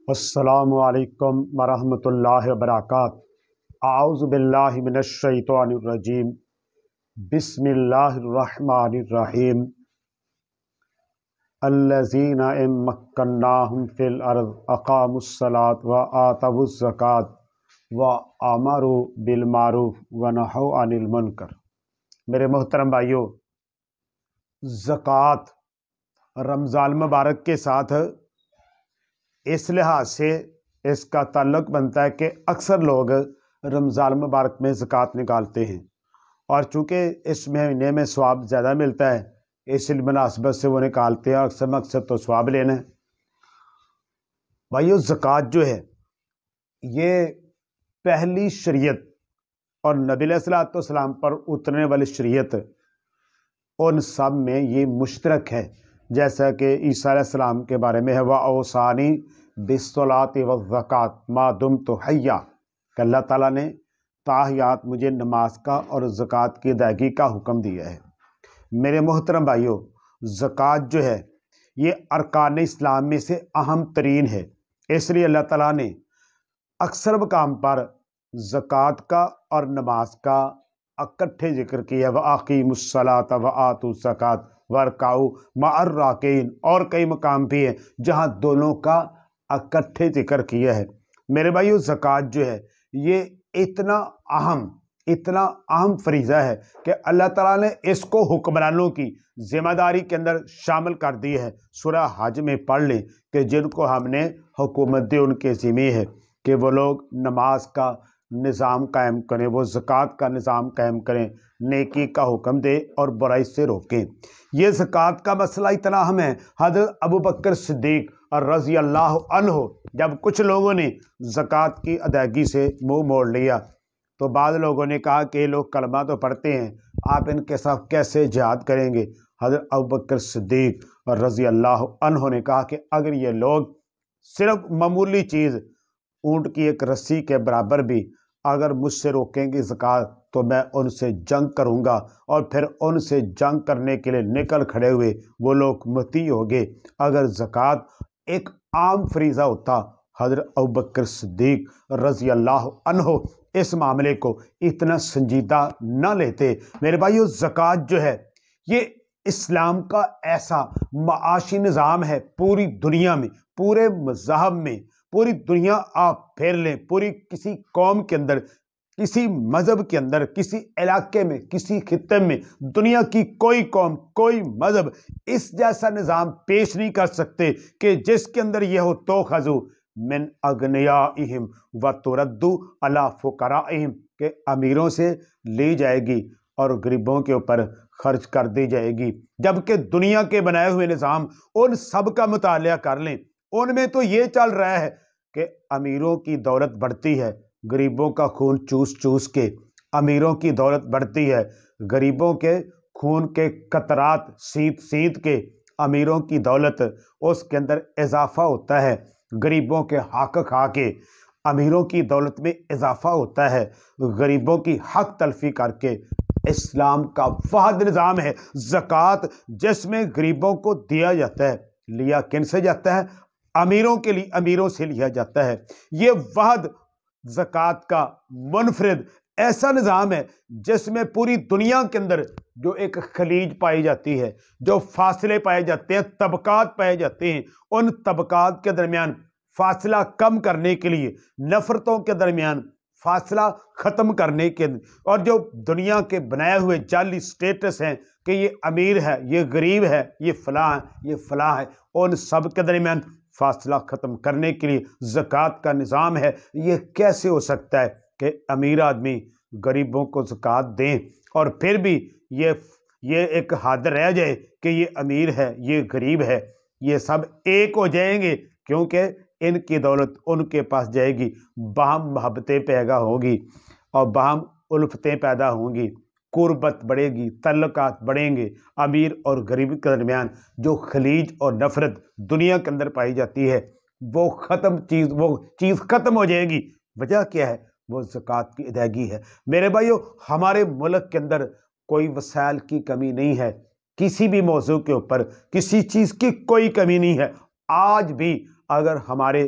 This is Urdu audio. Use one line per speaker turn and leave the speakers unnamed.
السلام علیکم ورحمۃ اللہ وبرکاتہ۔ اعوذ باللہ من الشیطان الرجیم، بسم اللہ الرحمن الرحیم۔ الذین ان مکناہم فی الارض اقاموا الصلاۃ وآتوا الزکاۃ وامروا بالمعروف ونہوا عن المنکر۔ میرے محترم بھائیوں، زکوٰۃ رمضان مبارک کے ساتھ اس لحاظ سے اس کا تعلق بنتا ہے کہ اکثر لوگ رمضان مبارک میں زکوٰۃ نکالتے ہیں، اور چونکہ اس مہینے میں ثواب زیادہ ملتا ہے اس مناسبت سے وہ نکالتے ہیں۔ اکثر مقصد تو ثواب لینا ہے۔ بھائیو، زکوٰۃ جو ہے یہ پہلی شریعت اور نبی علیہ الصلوۃ والسلام پر اترنے والی شریعت، ان سب میں یہ مشترک ہے، جیسا کہ عیسیٰ علیہ السلام کے بارے میں ہے وَأَوْصَانِي بِالصَّلَاةِ وَالزَّكَاةِ مَا دُمْتُ حَيًّا، کہ اللہ تعالیٰ نے تاحیات مجھے نماز کا اور زکوٰۃ کی ادائیگی کا حکم دیا ہے۔ میرے محترم بھائیوں، زکوٰۃ جو ہے یہ ارکان اسلام میں سے اہم ترین ہے، اس لیے اللہ تعالیٰ نے اکثر مقام پر زکوٰۃ کا اور نماز کا اکٹھے ذکر کیا ہے۔ وَأَقِیمُوا الصَّلَاةَ وَآتُوا الزَّکَاةَ وَارْکَعُوا مَعَ الرَّاکعِینَ، اور کئی مقام بھی ہیں جہاں دونوں کا اکٹھے ذکر کیا ہے۔ میرے بھائیو، زکوٰۃ جو ہے یہ اتنا اہم فریضہ ہے کہ اللہ تعالیٰ نے اس کو حکمرانوں کی ذمہ داری کے اندر شامل کر دی ہے۔ سورہ حج میں پڑھ لیں کہ جن کو ہم نے حکومت دی ان کے ذمہ ہے کہ وہ لوگ نماز کا نظام قائم کریں، وہ زکوٰۃ کا نظام قائم کریں، نیکی کا حکم دیں اور برائی سے روکیں۔ یہ زکوٰۃ کا مسئلہ اتنا اہم ہے، حضرت ابوبکر صدیق اور رضی اللہ عنہ جب کچھ لوگوں نے زکوٰۃ کی ادائیگی سے منہ موڑ لیا تو بعض لوگوں نے کہا کہ یہ لوگ کلمہ تو پڑھتے ہیں، آپ ان کے ساتھ کیسے جہاد کریں گے؟ حضرت ابوبکر صدیق اور رضی اللہ عنہ نے کہا کہ اگر یہ لوگ صرف معمولی چیز اونٹ کی ایک رسی کے برابر بھی اگر مجھ سے روکیں گے زکوٰۃ تو میں ان سے جنگ کروں گا، اور پھر ان سے جنگ کرنے کے لیے نکل کھڑے ہوئے وہ لوگ مطیع ہو گئے۔ اگر زکوٰۃ ایک عام فریضہ ہوتا، حضرت ابوبکر صدیق رضی اللہ عنہ اس معاملے کو اتنا سنجیدہ نہ لیتے۔ میرے بھائیو، زکوٰۃ جو ہے یہ اسلام کا ایسا معاشی نظام ہے، پوری دنیا میں، پورے مذہب میں، پوری دنیا آپ پھیر لیں، پوری کسی قوم کے اندر، کسی مذہب کے اندر، کسی علاقے میں، کسی خطے میں، دنیا کی کوئی قوم، کوئی مذہب اس جیسا نظام پیش نہیں کر سکتے کہ جس کے اندر یہ ہو تؤخذ من اغنیائہم وترد علی فقرائہم، کہ امیروں سے لی جائے گی اور غریبوں کے اوپر خرچ کر دی جائے گی۔ جبکہ دنیا کے بنائے ہوئے نظام ان سب کا مطالعہ کر لیں، ان میں تو یہ چل رہا ہے کہ امیروں کی دولت بڑھتی ہے، غریبوں کا خون چوس چوس کے، امیروں کی دولت بڑھتی ہے، غریبوں کے خون کے قطرات سینت سینت کے، امیروں کی دولت اس کے اندر اضافہ ہوتا ہے، غریبوں کے حق کھا کے امیروں کی دولت میں اضافہ ہوتا ہے، غریبوں کی حق تلفی کر کے۔ اسلام کا واحد نظام ہے زکوٰۃ، جس میں غریبوں کو دیا جاتا ہے۔ لیا کن سے جاتا ہے؟ امیروں کے لیے، امیروں سے لیا جاتا ہے۔ یہ واحد زکوٰۃ کا منفرد ایسا نظام ہے جس میں پوری دنیا کے اندر جو ایک خلیج پائی جاتی ہے، جو فاصلے پائے جاتے ہیں، طبقات پائے جاتے ہیں، ان طبقات کے درمیان فاصلہ کم کرنے کے لیے، نفرتوں کے درمیان فاصلہ ختم کرنے کے، اور جو دنیا کے بنائے ہوئے جعلی سٹیٹس ہیں کہ یہ امیر ہے، یہ غریب ہے، یہ فلاں ہے، یہ فلاں ہے، ان سب کے درمیان فاصلہ ختم کرنے کے لیے زکوٰۃ کا نظام ہے۔ یہ کیسے ہو سکتا ہے کہ امیر آدمی غریبوں کو زکوٰۃ دیں اور پھر بھی یہ ایک حد رہ جائے کہ یہ امیر ہے، یہ غریب ہے، یہ سب ایک ہو جائیں گے کیونکہ ان کی دولت ان کے پاس جائے گی، باہم محبتیں پیدا ہوگی اور باہم الفتیں پیدا ہوں گی، قربت بڑھے گی، تعلقات بڑھیں گے۔ امیر اور غریب کے درمیان جو خلیج اور نفرت دنیا کے اندر پائی جاتی ہے وہ چیز ختم ہو جائے گی۔ وجہ کیا ہے؟ وہ زکوٰۃ کی ادائیگی ہے۔ میرے بھائیو، ہمارے ملک کے اندر کوئی وسائل کی کمی نہیں ہے، کسی بھی موضوع کے اوپر کسی چیز کی کوئی کمی نہیں ہے۔ آج بھی اگر ہمارے